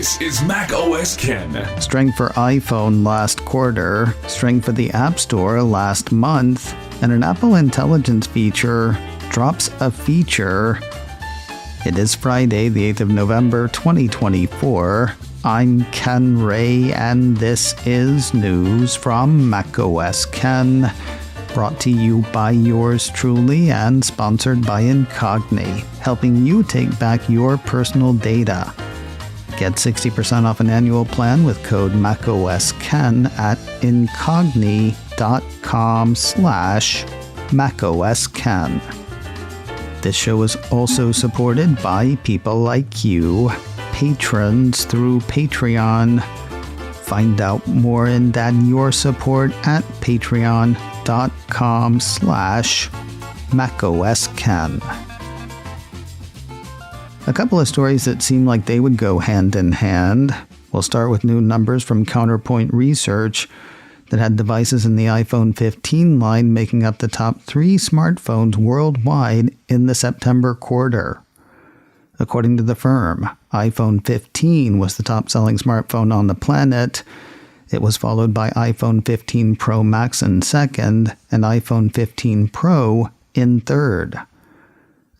This is Mac OS Ken. Strength for iPhone last quarter, strength for the App Store last month, and an Apple Intelligence feature drops a feature. It is Friday, the 8th of November, 2024. I'm Ken Ray, and this is news from Mac OS Ken, brought to you by yours truly and sponsored by Incogni, helping you take back your personal data. Get 60% off an annual plan with code MacOSKen at incogni.com/MacOSKen. This show is also supported by people like you, patrons through Patreon. Find out more and add your support at patreon.com/MacOSKen. A couple of stories that seem like they would go hand in hand. We'll start with new numbers from Counterpoint Research that had devices in the iPhone 15 line making up the top 3 smartphones worldwide in the September quarter. According to the firm, iPhone 15 was the top-selling smartphone on the planet. It was followed by iPhone 15 Pro Max in second and iPhone 15 Pro in third.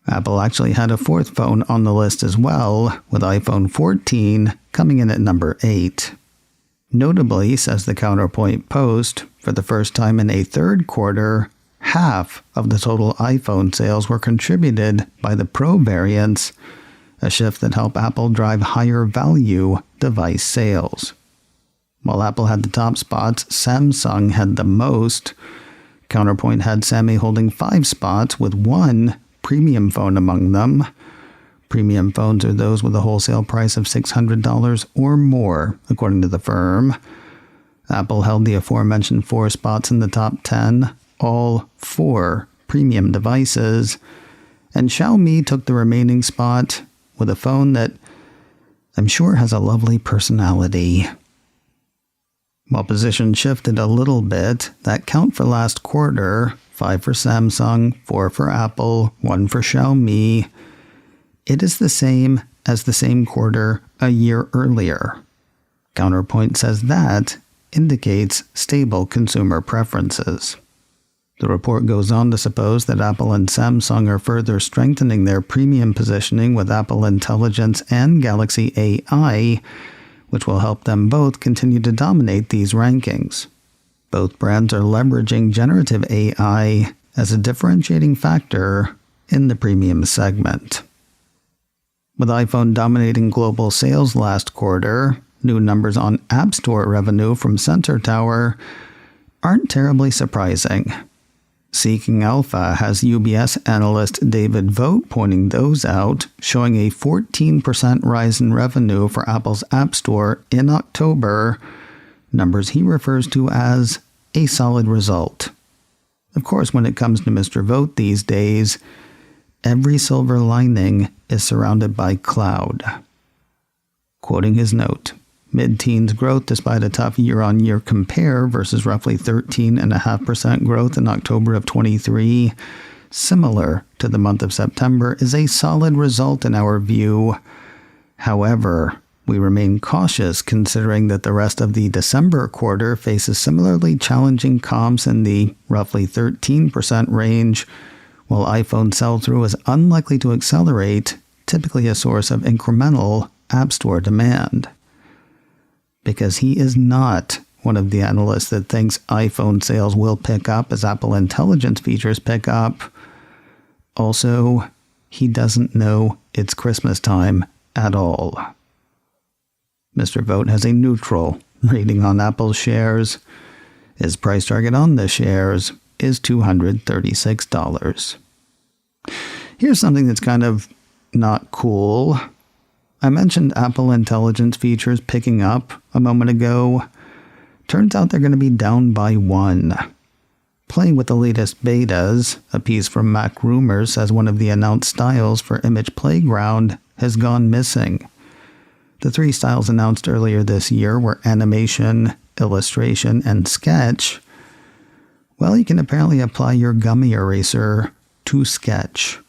Apple actually had a fourth phone on the list as well, with iPhone 14 coming in at number 8. Notably, says the Counterpoint Post, for the first time in a third quarter, half of the total iPhone sales were contributed by the Pro variants, a shift that helped Apple drive higher value device sales. While Apple had the top spots, Samsung had the most. Counterpoint had Sammy holding 5 spots, with 1 premium phone among them. Premium phones are those with a wholesale price of $600 or more, according to the firm. Apple held the aforementioned 4 spots in the top 10, all 4 premium devices, and Xiaomi took the remaining spot with a phone that I'm sure has a lovely personality. While position shifted a little bit, that count for last quarter, 5 for Samsung, 4 for Apple, 1 for Xiaomi, it is the same as the same quarter a year earlier. Counterpoint says that indicates stable consumer preferences. The report goes on to suppose that Apple and Samsung are further strengthening their premium positioning with Apple Intelligence and Galaxy AI, which will help them both continue to dominate these rankings. Both brands are leveraging generative AI as a differentiating factor in the premium segment. With iPhone dominating global sales last quarter, new numbers on App Store revenue from Sensor Tower aren't terribly surprising. Seeking Alpha has UBS analyst David Vogt pointing those out, showing a 14% rise in revenue for Apple's App Store in October, numbers he refers to as a solid result. Of course, when it comes to Mr. Vogt these days, every silver lining is surrounded by cloud. Quoting his note, mid-teens growth despite a tough year-on-year compare versus roughly 13.5% growth in October of 23, similar to the month of September, is a solid result in our view. However, we remain cautious considering that the rest of the December quarter faces similarly challenging comps in the roughly 13% range, while iPhone sell-through is unlikely to accelerate, typically a source of incremental App Store demand. Because he is not one of the analysts that thinks iPhone sales will pick up as Apple Intelligence features pick up. Also, he doesn't know it's Christmas time at all. Mr. Vogt has a neutral rating on Apple's shares. His price target on the shares is $236. Here's something that's kind of not cool. I mentioned Apple Intelligence features picking up a moment ago. Turns out they're going to be down by 1. Playing with the latest betas, a piece from Mac Rumors says one of the announced styles for Image Playground has gone missing. The 3 styles announced earlier this year were Animation, Illustration, and Sketch. Well, you can apparently apply your gummy eraser to Sketch.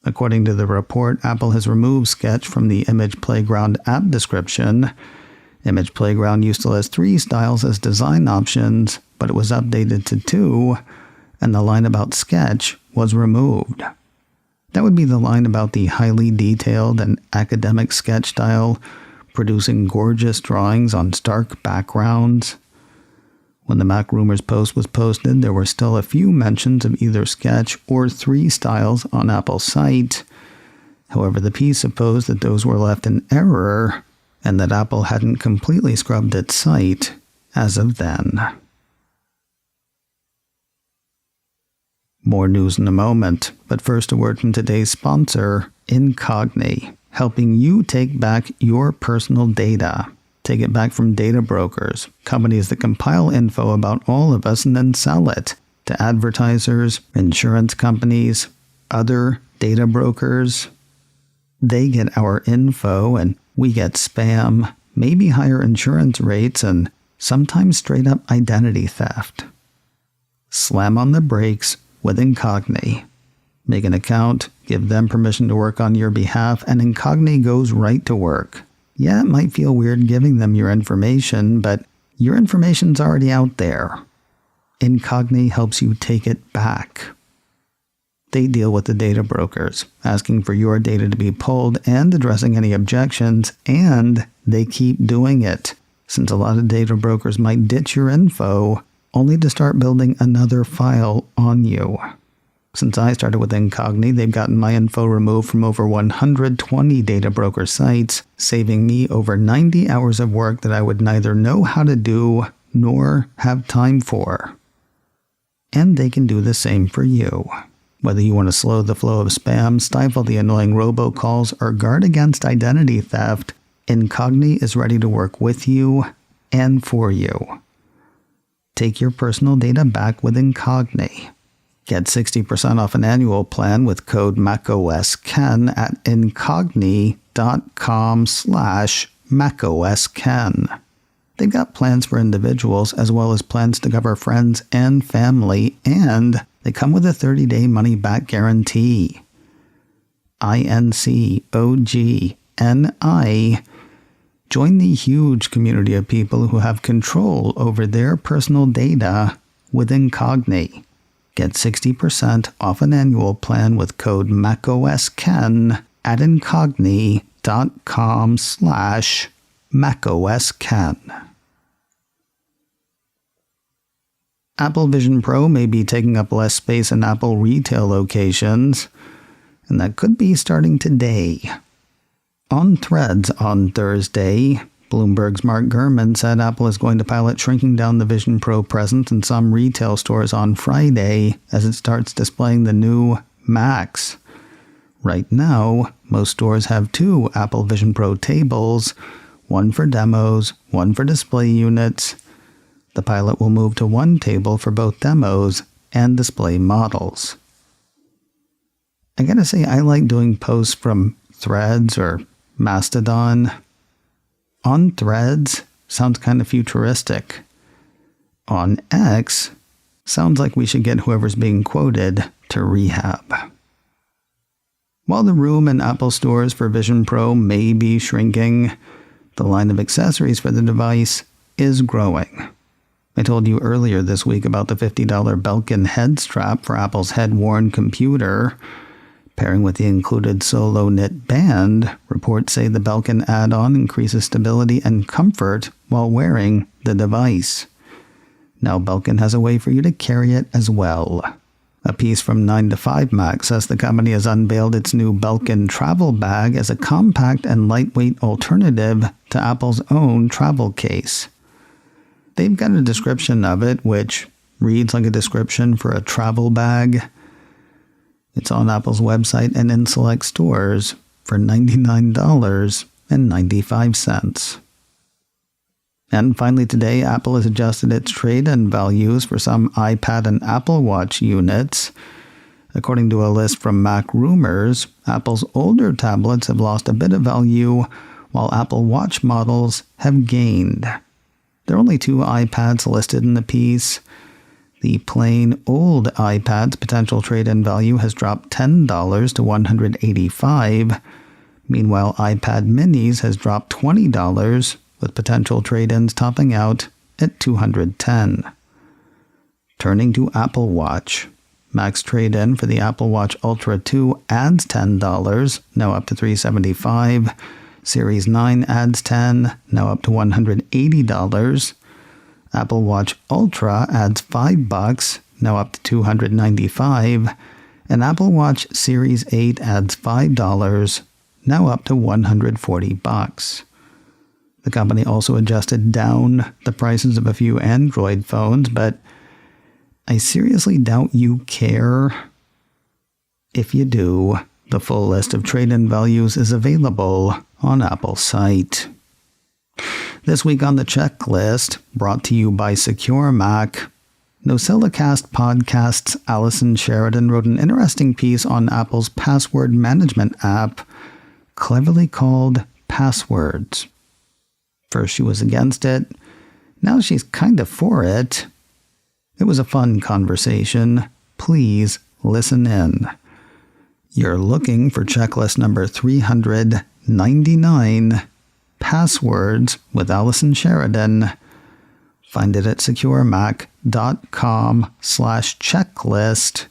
According to the report, Apple has removed Sketch from the Image Playground app description. Image Playground used to list 3 styles as design options, but it was updated to 2, and the line about Sketch was removed. That would be the line about the highly detailed and academic sketch style, producing gorgeous drawings on stark backgrounds. When the Mac Rumors post was posted, there were still a few mentions of either Sketch or 3 styles on Apple's site. However, the piece supposed that those were left in error, and that Apple hadn't completely scrubbed its site as of then. More news in a moment, but first a word from today's sponsor, Incogni, helping you take back your personal data. Take it back from data brokers, companies that compile info about all of us and then sell it to advertisers, insurance companies, other data brokers. They get our info and we get spam, maybe higher insurance rates, and sometimes straight up identity theft. Slam on the brakes with Incogni. Make an account, give them permission to work on your behalf, and Incogni goes right to work. Yeah, it might feel weird giving them your information, but your information's already out there. Incogni helps you take it back. They deal with the data brokers, asking for your data to be pulled and addressing any objections, and they keep doing it, since a lot of data brokers might ditch your info only to start building another file on you. Since I started with Incogni, they've gotten my info removed from over 120 data broker sites, saving me over 90 hours of work that I would neither know how to do nor have time for. And they can do the same for you. Whether you want to slow the flow of spam, stifle the annoying robocalls, or guard against identity theft, Incogni is ready to work with you and for you. Take your personal data back with Incogni. Get 60% off an annual plan with code MacOSKen at incogni.com/MacOSKen. They've got plans for individuals as well as plans to cover friends and family, and they come with a 30-day money-back guarantee. INCOGNI. Join the huge community of people who have control over their personal data with Incogni. Get 60% off an annual plan with code MacOSKen at incogni.com/MacOSKen. Apple Vision Pro may be taking up less space in Apple retail locations, and that could be starting today. On Threads on Thursday, Bloomberg's Mark Gurman said Apple is going to pilot shrinking down the Vision Pro presence in some retail stores on Friday as it starts displaying the new Macs. Right now, most stores have 2 Apple Vision Pro tables, one for demos, one for display units. The pilot will move to 1 table for both demos and display models. I gotta say, I like doing posts from Threads or Mastodon. On Threads, sounds kind of futuristic. On X, sounds like we should get whoever's being quoted to rehab. While the room in Apple stores for Vision Pro may be shrinking, the line of accessories for the device is growing. I told you earlier this week about the $50 Belkin head strap for Apple's head-worn computer. Pairing with the included solo knit band, reports say the Belkin add-on increases stability and comfort while wearing the device. Now Belkin has a way for you to carry it as well. A piece from 9to5Mac says the company has unveiled its new Belkin travel bag as a compact and lightweight alternative to Apple's own travel case. They've got a description of it, which reads like a description for a travel bag. It's on Apple's website and in select stores for $99.95. And finally today, Apple has adjusted its trade-in values for some iPad and Apple Watch units. According to a list from Mac Rumors, Apple's older tablets have lost a bit of value, while Apple Watch models have gained. There are only 2 iPads listed in the piece. The plain old iPad's potential trade-in value has dropped $10 to $185. Meanwhile, iPad minis has dropped $20, with potential trade-ins topping out at $210. Turning to Apple Watch. Max trade-in for the Apple Watch Ultra 2 adds $10, now up to $375. Series 9 adds $10, now up to $180. Apple Watch Ultra adds $5, now up to $295. And Apple Watch Series 8 adds $5, now up to $140. The company also adjusted down the prices of a few Android phones, but I seriously doubt you care. If you do, the full list of trade-in values is available on Apple's site. This week on the checklist, brought to you by SecureMac, NosillaCast Podcast's Allison Sheridan wrote an interesting piece on Apple's password management app, cleverly called Passwords. First she was against it, now she's kind of for it. It was a fun conversation. Please listen in. You're looking for checklist number 399, Passwords with Allison Sheridan. Find it at securemac.com/checklist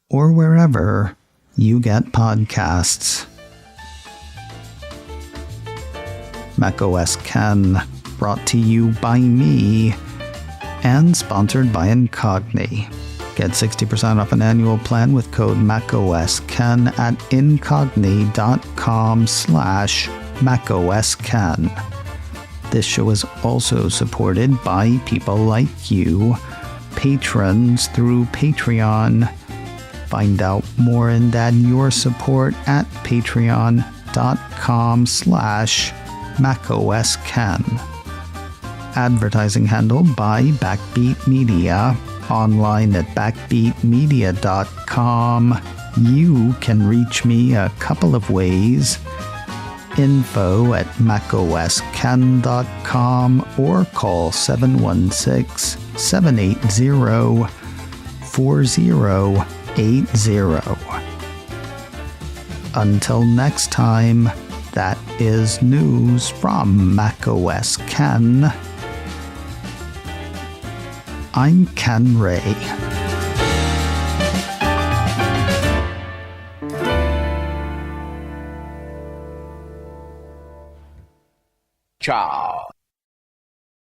or wherever you get podcasts. macOS Ken, brought to you by me and sponsored by Incogni. Get 60% off an annual plan with code macOSKen at incogni.com/macOSKen. This show is also supported by people like you, patrons through Patreon. Find out more and add your support at patreon.com/macOSKen. Advertising handled by Backbeat Media. Online at backbeatmedia.com. You can reach me a couple of ways. Info at macosken.com or call 716-780-4080. Until next time, that is news from macOS Ken. I'm Ken Ray. Ciao.